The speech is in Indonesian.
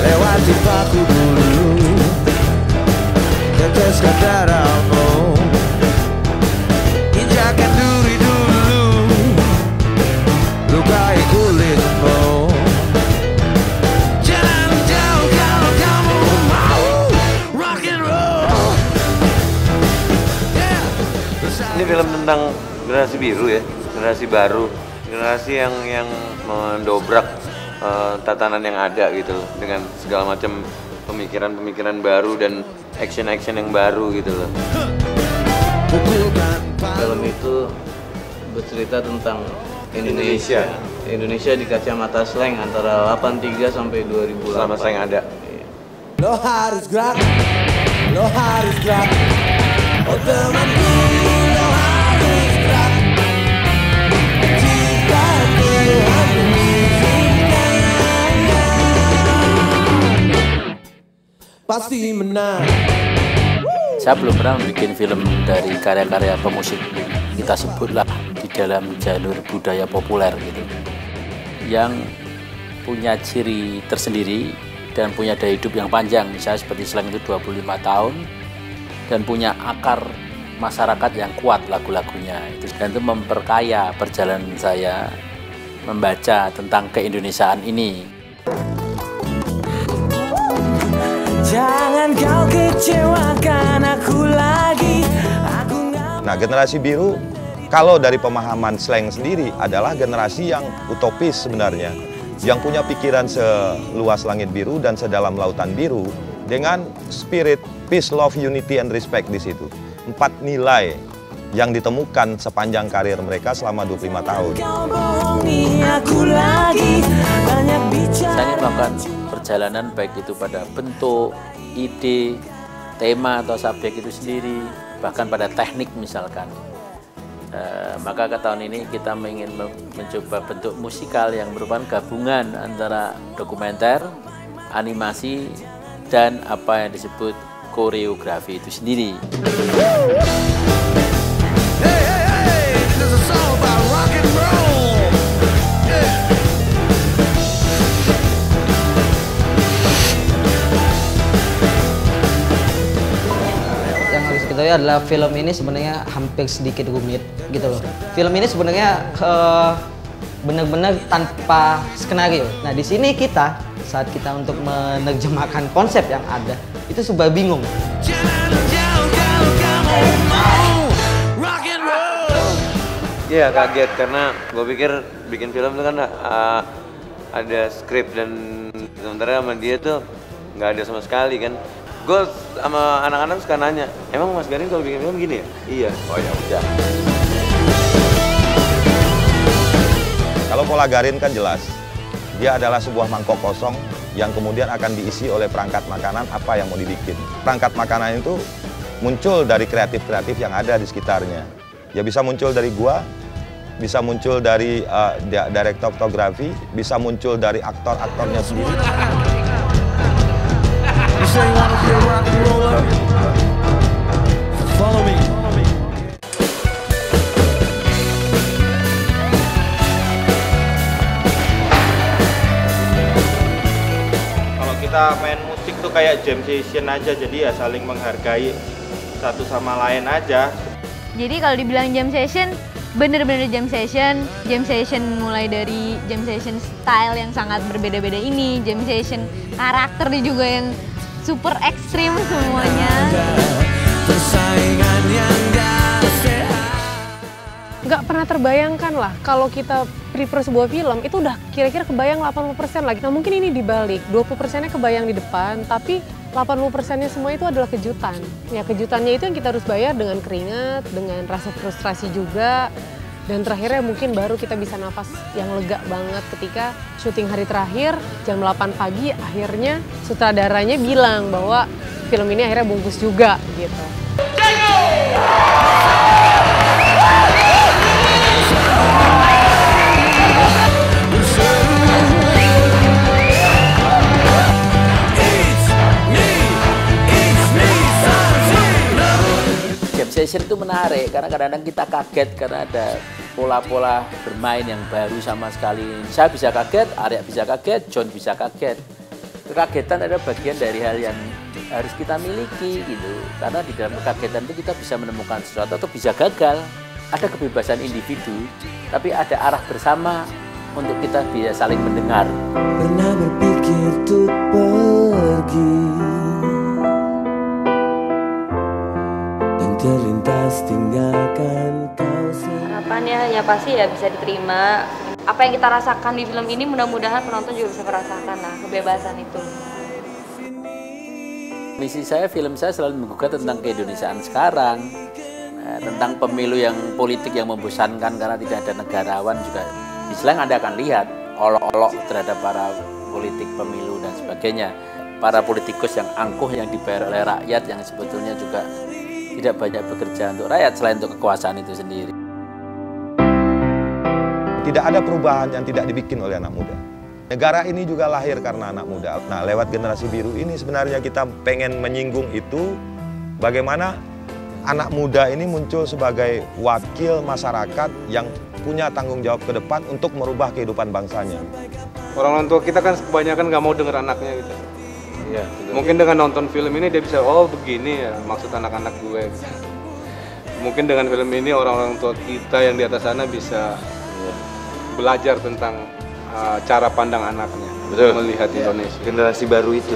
lewati paku dulu, teteskan darahmu, injakan duri dulu, lukai kulitmu. Jangan jauh kalau kamu mau rock and roll. Ini film tentang generasi biru ya, generasi baru, generasi yang mendobrak tatanan yang ada gitu loh, dengan segala macam pemikiran-pemikiran baru dan action-action yang baru gitu loh. Film itu bercerita tentang Indonesia di kacamata slang antara 83 sampai 2008. Selama slang ada. Lo harus gerak, lo harus gerak, oh temanku, lo harus gerak. Jika Tuhan mengizinkannya, pasti menang. Saya belum pernah bikin film dari karya-karya pemusik, kita sebutlah di dalam jalur budaya populer gitu, yang punya ciri tersendiri dan punya daya hidup yang panjang. Misalnya seperti slang itu 25 tahun dan punya akar masyarakat yang kuat lagu-lagunya itu, dan itu memperkaya perjalanan saya membaca tentang keindonesiaan ini. Jangan kau kecewakan aku lagi. Nah, generasi biru kalau dari pemahaman slang sendiri adalah generasi yang utopis sebenarnya, yang punya pikiran seluas langit biru dan sedalam lautan biru, dengan spirit peace, love, unity, and respect di situ. 4 nilai yang ditemukan sepanjang karir mereka selama 25 tahun. Saya ingin melakukan perjalanan baik itu pada bentuk, ide, tema atau subjek itu sendiri, bahkan pada teknik misalkan. Maka ke tahun ini kita ingin mencoba bentuk musikal yang merupakan gabungan antara dokumenter, animasi, dan apa yang disebut koreografi itu sendiri. Tapi adalah film ini sebenarnya hampir sedikit rumit gitu loh. Film ini sebenarnya benar-benar tanpa skenario. Nah di sini kita saat kita untuk menerjemahkan konsep yang ada itu serba bingung. Iya, kaget karena gue pikir bikin film itu kan ada skrip, dan sementara sama dia tuh nggak ada sama sekali kan. Gue sama anak-anak suka nanya, emang Mas Garin kalau bikin film gini ya? Iya. Oh ya udah. Kalau pola Garin kan jelas, dia adalah sebuah mangkok kosong yang kemudian akan diisi oleh perangkat makanan apa yang mau dibikin. Perangkat makanan itu muncul dari kreatif-kreatif yang ada di sekitarnya. Ya bisa muncul dari gua, bisa muncul dari direktur fotografi, bisa muncul dari aktor-aktornya sendiri. Kalau kita main musik tuh kayak jam session aja, jadi ya saling menghargai satu sama lain aja. Jadi kalau dibilang jam session, bener-bener jam session mulai dari jam session style yang sangat berbeda-beda ini, jam session karakternya juga yang super ekstrim semuanya. Nggak pernah terbayangkan lah kalau kita prepare sebuah film itu udah kira-kira kebayang 80% lagi. Nah mungkin ini dibalik, 20%-nya kebayang di depan, tapi 80%-nya semua itu adalah kejutan. Ya kejutannya itu yang kita harus bayar dengan keringat, dengan rasa frustrasi juga. Dan terakhirnya mungkin baru kita bisa nafas yang lega banget ketika syuting hari terakhir jam 8 pagi akhirnya sutradaranya bilang bahwa film ini akhirnya bungkus juga gitu. Jam session itu menarik karena kadang-kadang kita kaget karena ada pola-pola bermain yang baru sama sekali. Saya bisa kaget, Arya bisa kaget, John bisa kaget. Kekagetan adalah bagian dari hal yang harus kita miliki gitu. Karena di dalam kekagetan itu kita bisa menemukan sesuatu atau bisa gagal. Ada kebebasan individu, tapi ada arah bersama untuk kita bisa saling mendengar. Pernah berpikir untuk pergi dan terlintas tinggalkan kau sendiri. Harapannya ya pasti ya bisa diterima. Apa yang kita rasakan di film ini mudah-mudahan penonton juga bisa merasakan lah kebebasan itu. Misi saya, film saya selalu menggugah tentang keindonesiaan sekarang, tentang pemilu yang politik yang membosankan karena tidak ada negarawan juga. Di selain Anda akan lihat olok-olok terhadap para politik pemilu dan sebagainya. Para politikus yang angkuh yang dibayar oleh rakyat yang sebetulnya juga tidak banyak bekerja untuk rakyat selain untuk kekuasaan itu sendiri. Tidak ada perubahan yang tidak dibikin oleh anak muda. Negara ini juga lahir karena anak muda. Nah, lewat generasi biru ini sebenarnya kita pengen menyinggung itu bagaimana anak muda ini muncul sebagai wakil masyarakat yang punya tanggung jawab ke depan untuk merubah kehidupan bangsanya. Orang tua kita kan kebanyakan nggak mau denger anaknya gitu. Iya, Mungkin dengan nonton film ini dia bisa, oh begini ya maksud anak-anak gue. Gitu. Mungkin dengan film ini orang-orang tua kita yang di atas sana bisa belajar tentang cara pandang anaknya, melihat Indonesia. Generasi baru itu.